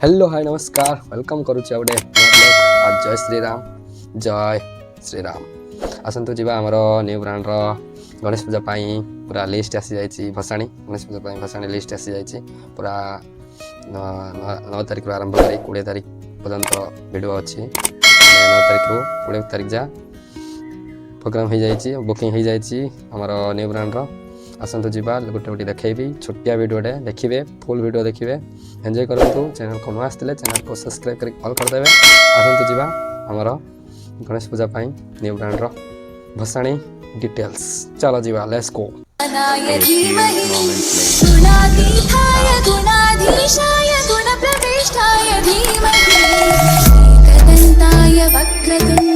Hello hi नमस्कार welcome करुचे गोटे आज जय श्रीराम आसतु जी आमर न्यू ब्रांड गणेश पूजा पूरा लिस्ट आसी जाइए भसाणी गणेश पूजा भसाणी लिस्ट आसी जाइए पूरा 9 तारिख आरंभ कर 20 तारिख पर्यंत भिड अच्छी 9 तारिख रू 20 तारिख जा प्रोग्राम हो जाइए बुकिंग हो जाइए आमर न्यू ब्रांड आसतु जी गोटे गोटे देखी छोटिया भिडियोटे देखिए फुल भिडियो देखिए एंजॉय करूँ चैनल को नुआ आसते चैनल को सब्सक्राइब कर ऑल करदे आसतु जी आमर गणेश पूजा न्यू ब्रांड भसाणी डिटेल्स चलो जी लेट्स गो। वक्रतुंड